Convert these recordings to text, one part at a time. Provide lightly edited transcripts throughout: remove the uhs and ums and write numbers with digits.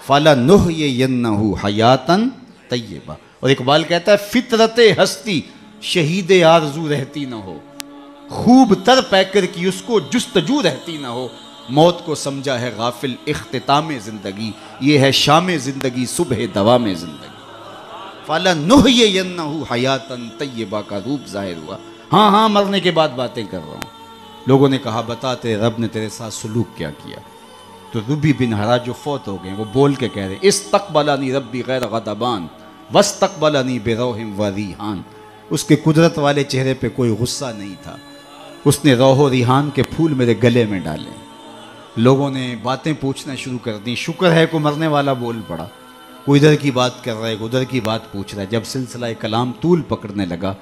فَلَنُحْيِيَنَّهُ حَيَاتًا طَيِّبَةً۔ اور اقبال کہتا ہے فطرت ہستی شہید آرزو رہتی نہ ہو، خوب تر پیکر کی اس کو جستجو رہتی نہ ہو، موت کو سمجھا ہے غافل اختتام زندگی، یہ ہے شام زندگی صبح دوام زندگی۔ فَلَنُحْيِيَنَّهُ حَيَاتًا طَيِّبَةً کا روپ ظاہر ہوا۔ ہاں مرنے کے بعد باتیں کر رہا ہوں۔ لوگوں نے کہا بتا تیرے رب نے تیرے ساتھ سلوک کیا کیا؟ تو ربی بن حراج جو فوت ہو گئے وہ بول کے کہہ رہے استقبلنی ربی غیر غضبان واستقبلنی بروح و ریحان۔ اس کے قدرت والے چہرے پہ کوئی غصہ نہیں تھا، اس نے روح و ریحان کے پھول میرے گلے میں ڈالے۔ لوگوں نے باتیں پوچھنا شروع کر دیں، شکر ہے کوئی مرنے والا بول پڑا، کوئی ادھر کی بات کر رہا ہے، کوئی ادھر کی بات پوچھ رہا ہے۔ جب سلسلہ کلام طول پکڑنے لگا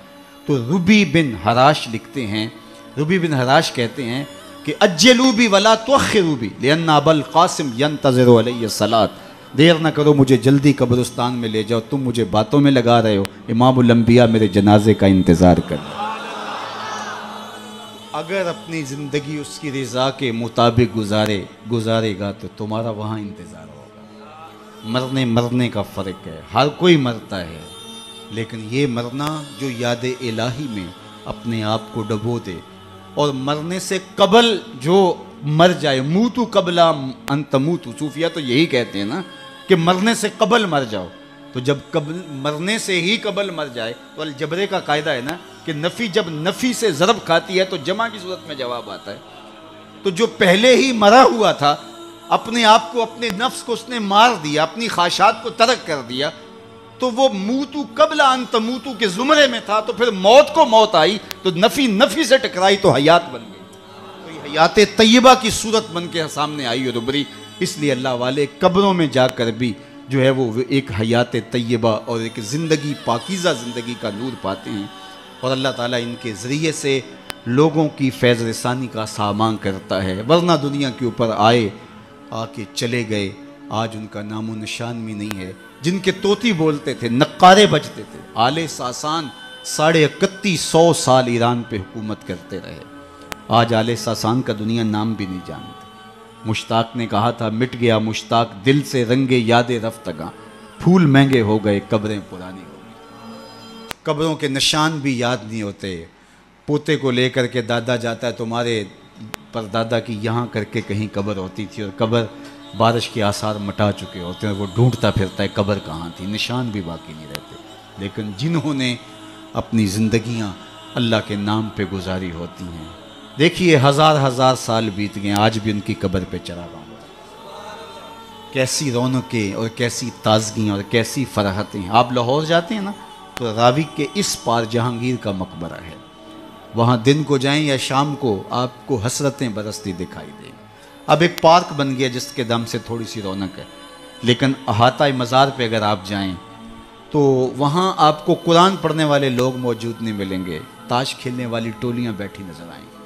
تو ربی بن حراش لکھتے ہیں، ربی بن حراش کہتے ہیں کہ اجلوا بی ولا تؤخروا بی لأن ابا القاسم ينتظر علی الصلاۃ۔ دیر نہ کرو، مجھے جلدی قبرستان میں لے جاؤ، تم مجھے باتوں میں لگا رہے ہو، امام الانبیاء میرے جنازے کا انتظار کر رہے۔ اگر اپنی زندگی اس کی رضا کے مطابق گزارے گا تو تمہارا وہاں انتظار ہوگا۔ مرنے کا فرق ہے، ہر کوئی مرتا ہے، لیکن یہ مرنا جو یاد الہی میں اپنے آپ کو ڈبو دے، اور مرنے سے قبل جو مر جائے، موتو قبل ان تموتو، صوفیہ تو یہی کہتے ہیں نا کہ مرنے سے قبل مر جاؤ۔ تو جب مرنے سے ہی قبل مر جائے تو الجبرے کا قاعدہ ہے نا کہ نفی جب نفی سے ضرب کھاتی ہے تو جمع کی صورت میں جواب آتا ہے۔ تو جو پہلے ہی مرا ہوا تھا، اپنے آپ کو، اپنے نفس کو اس نے مار دیا، اپنی خواہشات کو ترک کر دیا، تو وہ موتو قبل ان تموتو کے زمرے میں تھا۔ تو پھر موت کو موت آئی تو نفی سے ٹکرائی تو حیات بن گئی، تو یہ حیات طیبہ کی صورت بن کے سامنے آئی اور ابری۔ اس لیے اللہ والے قبروں میں جا کر بھی جو ہے وہ ایک حیات طیبہ اور ایک زندگی، پاکیزہ زندگی کا نور پاتے ہیں، اور اللہ تعالیٰ ان کے ذریعے سے لوگوں کی فیض رسانی کا سامان کرتا ہے۔ ورنہ دنیا کے اوپر آ کے چلے گئے، آج ان کا نام و نشان بھی نہیں ہے۔ جن کے طوطی بولتے تھے، نقارے بجتے تھے، آل ساسان 3150 سال ایران پہ حکومت کرتے رہے، آج آل ساسان کا دنیا نام بھی نہیں جانتے۔ مشتاق نے کہا تھا مٹ گیا مشتاق دل سے رنگے یاد رفتگاں، پھول مہنگے ہو گئے قبریں پرانی ہو گئی۔ قبروں کے نشان بھی یاد نہیں ہوتے۔ پوتے کو لے کر کے دادا جاتا ہے، تمہارے پر دادا کی یہاں کر کے کہیں قبر ہوتی تھی، اور قبر بارش کے آثار مٹا چکے ہوتے ہیں، وہ ڈھونڈتا پھرتا ہے قبر کہاں تھی، نشان بھی باقی نہیں رہتے۔ لیکن جنہوں نے اپنی زندگیاں اللہ کے نام پہ گزاری ہوتی ہیں، دیکھیے ہزار سال بیت گئے، آج بھی ان کی قبر پہ چراغاں ہو رہا ہے۔ کیسی رونقیں اور کیسی تازگیاں اور کیسی فرحتیں۔ آپ لاہور جاتے ہیں نا تو راوی کے اس پار جہانگیر کا مقبرہ ہے، وہاں دن کو جائیں یا شام کو آپ کو حسرتیں برستی دکھائی دیں۔ اب ایک پارک بن گیا جس کے دم سے تھوڑی سی رونق ہے، لیکن احاطہ مزار پہ اگر آپ جائیں تو وہاں آپ کو قرآن پڑھنے والے لوگ موجود نہیں ملیں گے، تاش کھیلنے والی ٹولیاں بیٹھی نظر آئیں گی،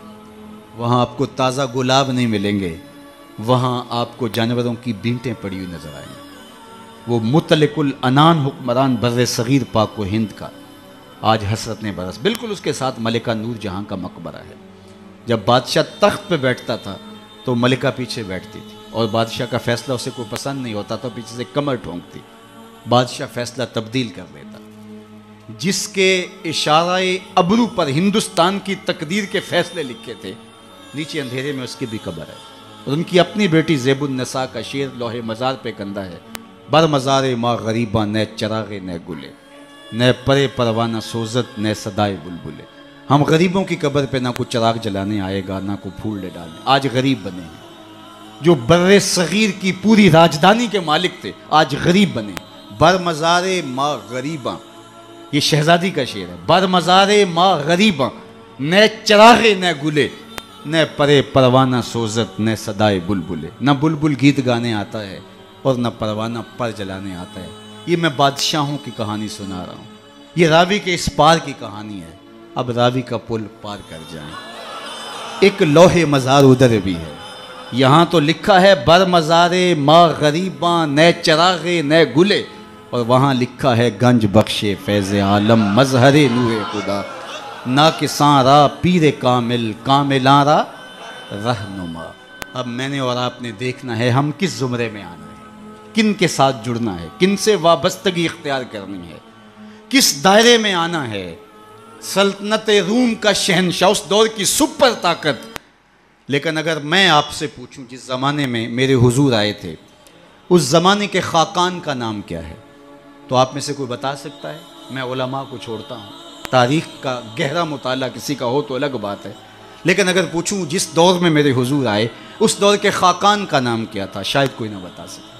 وہاں آپ کو تازہ گلاب نہیں ملیں گے، وہاں آپ کو جانوروں کی بینٹیں پڑی ہوئی نظر آئیں گی۔ وہ مطلق العنان حکمران بر صغیر پاک و ہند کا آج حسرت نے برس۔ بالکل اس کے ساتھ ملکہ نور جہاں کا مقبرہ ہے۔ جب بادشاہ تخت پہ بیٹھتا تھا تو ملکہ پیچھے بیٹھتی تھی، اور بادشاہ کا فیصلہ اسے کوئی پسند نہیں ہوتا تو پیچھے سے کمر ٹھونکتی، بادشاہ فیصلہ تبدیل کر دیتا۔ جس کے اشارہ ابرو پر ہندوستان کی تقدیر کے فیصلے لکھے تھے، نیچے اندھیرے میں اس کی بھی قبر ہے، اور ان کی اپنی بیٹی زیب النساء کا شعر لوح مزار پہ کندہ ہے، بر مزار ماں غریباں نہ چراغے نہ گلے، نہ پرے پروانہ سوزت نہ صدائے بلبلے۔ ہم غریبوں کی قبر پہ نہ کوئی چراغ جلانے آئے گا، نہ کوئی پھول لے ڈالنے۔ آج غریب بنے ہیں، جو بر صغیر کی پوری راجدھانی کے مالک تھے آج غریب بنے۔ بر مزار ماں غریباں، یہ شہزادی کا شعر ہے، بر مزار ماں غریباں نہ چراغے نہ گلے، نہ پرے پروانہ سوزت نہ صدائے بلبلے۔ نہ بلبل گیت گانے آتا ہے اور نہ پروانہ پر جلانے آتا ہے۔ یہ میں بادشاہوں کی کہانی سنا رہا ہوں، یہ راوی کے اس پار کی کہانی ہے۔ اب راوی کا پل پار کر جائیں، ایک لوح مزار ادھر بھی ہے، یہاں تو لکھا ہے بر مزار ماں غریباں نہ چراغے نہ گلے، اور وہاں لکھا ہے گنج بخش فیض عالم مظہر نور خدا، نا کساں را پیر کامل کاملاں را رہنما۔ اب میں نے اور آپ نے دیکھنا ہے ہم کس زمرے میں آنا ہے۔ کن کے ساتھ جڑنا ہے، کن سے وابستگی اختیار کرنی ہے، کس دائرے میں آنا ہے۔ سلطنت روم کا شہنشاہ، اس دور کی سپر طاقت۔ لیکن اگر میں آپ سے پوچھوں جس زمانے میں میرے حضور آئے تھے، اس زمانے کے خاقان کا نام کیا ہے، تو آپ میں سے کوئی بتا سکتا ہے؟ میں علماء کو چھوڑتا ہوں، تاریخ کا گہرا مطالعہ کسی کا ہو تو الگ بات ہے، لیکن اگر پوچھوں جس دور میں میرے حضور آئے اس دور کے خاقان کا نام کیا تھا، شاید کوئی نہ بتا سکتا۔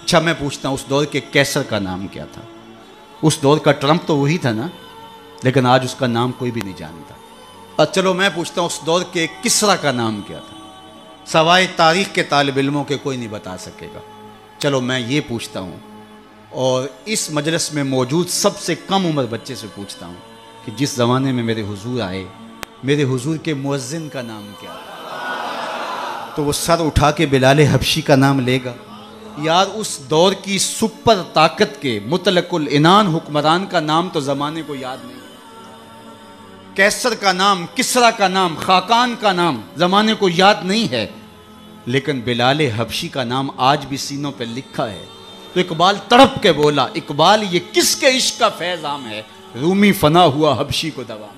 اچھا میں پوچھتا ہوں اس دور کے کیسر کا نام کیا تھا؟ اس دور کا ٹرمپ تو وہی تھا نا، لیکن آج اس کا نام کوئی بھی نہیں جانتا۔ اور چلو میں پوچھتا ہوں اس دور کے کسرا کا نام کیا تھا؟ سوائے تاریخ کے طالب علموں کے کوئی نہیں بتا سکے گا۔ چلو میں یہ پوچھتا ہوں، اور اس مجلس میں موجود سب سے کم عمر بچے سے پوچھتا ہوں کہ جس زمانے میں میرے حضور آئے، میرے حضور کے مؤذن کا نام کیا تھا؟ تو وہ سر اٹھا کے بلال حبشی کا نام لے گا؟ یار اس دور کی سپر طاقت کے مطلق العنان حکمران کا نام تو زمانے کو یاد نہیں۔ کیسر کا نام، کسرا کا نام، خاقان کا نام زمانے کو یاد نہیں ہے، لیکن بلال حبشی کا نام آج بھی سینوں پہ لکھا ہے۔ تو اقبال تڑپ کے بولا، اقبال یہ کس کے عشق کا فیض عام ہے، رومی فنا ہوا حبشی کو دوام۔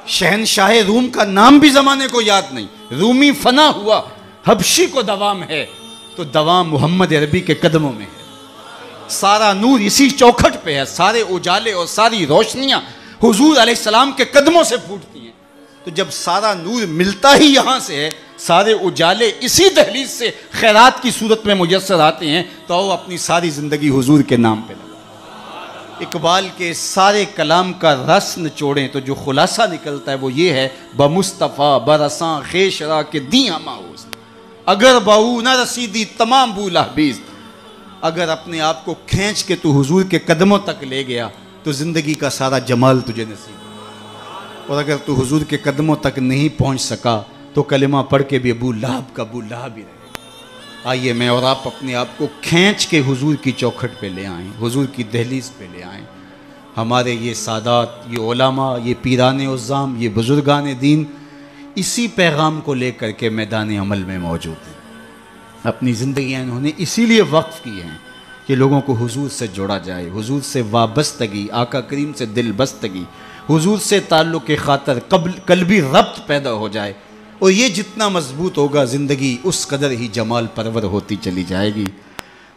شہنشاہ روم کا نام بھی زمانے کو یاد نہیں، رومی فنا ہوا حبشی کو دوام ہے، تو دوام محمد عربی کے قدموں میں ہے۔ سارا نور اسی چوکھٹ پہ ہے، سارے اجالے اور ساری روشنیاں حضور علیہ السلام کے قدموں سے پھوٹتی ہیں۔ تو جب سارا نور ملتا ہی یہاں سے ہے، سارے اجالے اسی دہلیز سے خیرات کی صورت میں میسر آتے ہیں، تو وہ اپنی ساری زندگی حضور کے نام پہ لگا۔ اقبال کے سارے کلام کا رس نچوڑیں تو جو خلاصہ نکلتا ہے وہ یہ ہے، بمصطفیٰ برساں خیشرا کے دی ہماؤز، اگر بہو نہ رسیدی تمام بولا بیز۔ اگر اپنے آپ کو کھینچ کے تو حضور کے قدموں تک لے گیا تو زندگی کا سارا جمال تجھے نصیب ہے، اور اگر تو حضور کے قدموں تک نہیں پہنچ سکا تو کلمہ پڑھ کے بھی ابو لہب کا ابو لہب ہی رہے گا۔ آئیے میں اور آپ اپنے آپ کو کھینچ کے حضور کی چوکھٹ پہ لے آئیں، حضور کی دہلیز پہ لے آئیں۔ ہمارے یہ سادات، یہ علماء، یہ پیران عظام، یہ بزرگان دین اسی پیغام کو لے کر کے میدان عمل میں موجود ہیں۔ اپنی زندگیاں انہوں نے اسی لیے وقف کی ہیں کہ لوگوں کو حضور سے جوڑا جائے، حضور سے وابستگی، آقا کریم سے دل بستگی، حضور سے تعلق خاطر قلبی ربط پیدا ہو جائے، اور یہ جتنا مضبوط ہوگا زندگی اس قدر ہی جمال پرور ہوتی چلی جائے گی۔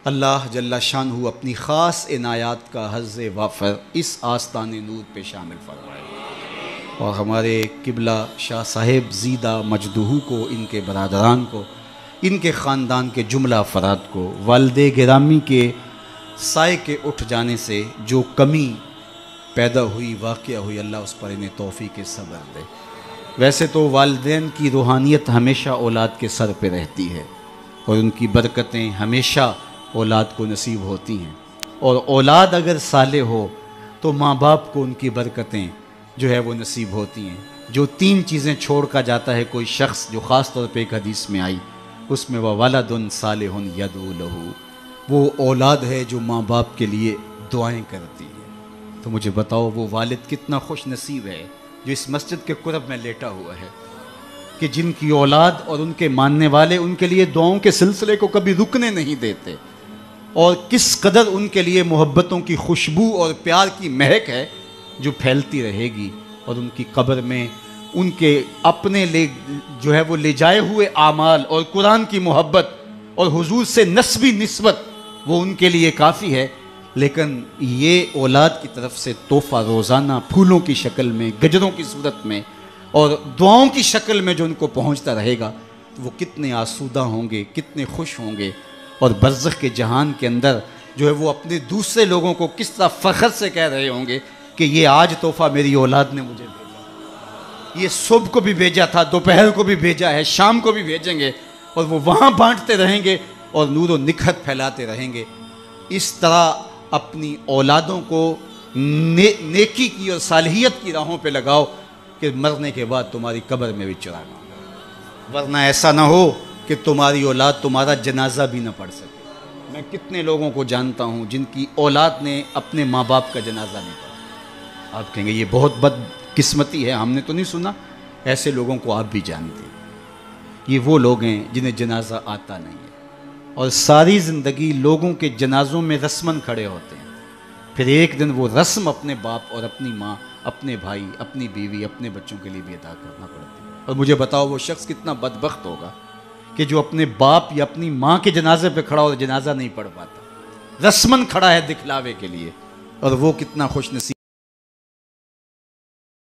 اللہ جل شانہ اپنی خاص عنایات کا حظ وافر اس آستان نور پہ شامل فرمائے، اور ہمارے قبلہ شاہ صاحب زیدہ مجدہو کو، ان کے برادران کو، ان کے خاندان کے جملہ افراد کو والد گرامی کے سائے کے اٹھ جانے سے جو کمی پیدا ہوئی، واقعہ ہوئی، اللہ اس پر انہیں توفیق صبر دے۔ ویسے تو والدین کی روحانیت ہمیشہ اولاد کے سر پہ رہتی ہے، اور ان کی برکتیں ہمیشہ اولاد کو نصیب ہوتی ہیں، اور اولاد اگر صالح ہو تو ماں باپ کو ان کی برکتیں جو ہے وہ نصیب ہوتی ہیں۔ جو تین چیزیں چھوڑ کر جاتا ہے کوئی شخص، جو خاص طور پہ ایک حدیث میں آئی، اس میں وَوَلَدٌ صَالِحٌ يَدْعُو لَهُ، وہ اولاد ہے جو ماں باپ کے لیے دعائیں کرتی ہے۔ تو مجھے بتاؤ وہ والد کتنا خوش نصیب ہے جو اس مسجد کے قرب میں لیٹا ہوا ہے، کہ جن کی اولاد اور ان کے ماننے والے ان کے لیے دعاؤں کے سلسلے کو کبھی رکنے نہیں دیتے، اور کس قدر ان کے لیے محبتوں کی خوشبو اور پیار کی مہک ہے جو پھیلتی رہے گی، اور ان کی قبر میں ان کے اپنے جو ہے وہ لے جائے ہوئے اعمال اور قرآن کی محبت اور حضور سے نسبی نسبت وہ ان کے لیے کافی ہے۔ لیکن یہ اولاد کی طرف سے تحفہ روزانہ پھولوں کی شکل میں، گجروں کی صورت میں اور دعاؤں کی شکل میں جو ان کو پہنچتا رہے گا، تو وہ کتنے آسودہ ہوں گے، کتنے خوش ہوں گے، اور برزخ کے جہان کے اندر جو ہے وہ اپنے دوسرے لوگوں کو کس طرح فخر سے کہہ رہے ہوں گے کہ یہ آج تحفہ میری اولاد نے مجھے بھیجا، یہ صبح کو بھی بھیجا تھا، دوپہر کو بھی بھیجا ہے، شام کو بھی بھیجیں گے، اور وہ وہاں بانٹتے رہیں گے اور نور و نکھت پھیلاتے رہیں گے۔ اس طرح اپنی اولادوں کو نیکی کی اور صالحیت کی راہوں پہ لگاؤ کہ مرنے کے بعد تمہاری قبر میں بھی چراغاں، ورنہ ایسا نہ ہو کہ تمہاری اولاد تمہارا جنازہ بھی نہ پڑھ سکے۔ میں کتنے لوگوں کو جانتا ہوں جن کی اولاد نے اپنے ماں باپ کا جنازہ نہیں پڑھا۔ آپ کہیں گے یہ بہت بد قسمتی ہے، ہم نے تو نہیں سنا۔ ایسے لوگوں کو آپ بھی جانتے ہیں، یہ وہ لوگ ہیں جنہیں جنازہ آتا نہیں ہے، اور ساری زندگی لوگوں کے جنازوں میں رسماً کھڑے ہوتے ہیں، پھر ایک دن وہ رسم اپنے باپ اور اپنی ماں، اپنے بھائی، اپنی بیوی، اپنے بچوں کے لیے بھی ادا کرنا پڑتی ہے۔ اور مجھے بتاؤ وہ شخص کتنا بدبخت ہوگا کہ جو اپنے باپ یا اپنی ماں کے جنازے پہ کھڑا اور جنازہ نہیں پڑھ پاتا، رسماً کھڑا ہے دکھلاوے کے لیے، اور وہ کتنا خوش نصیب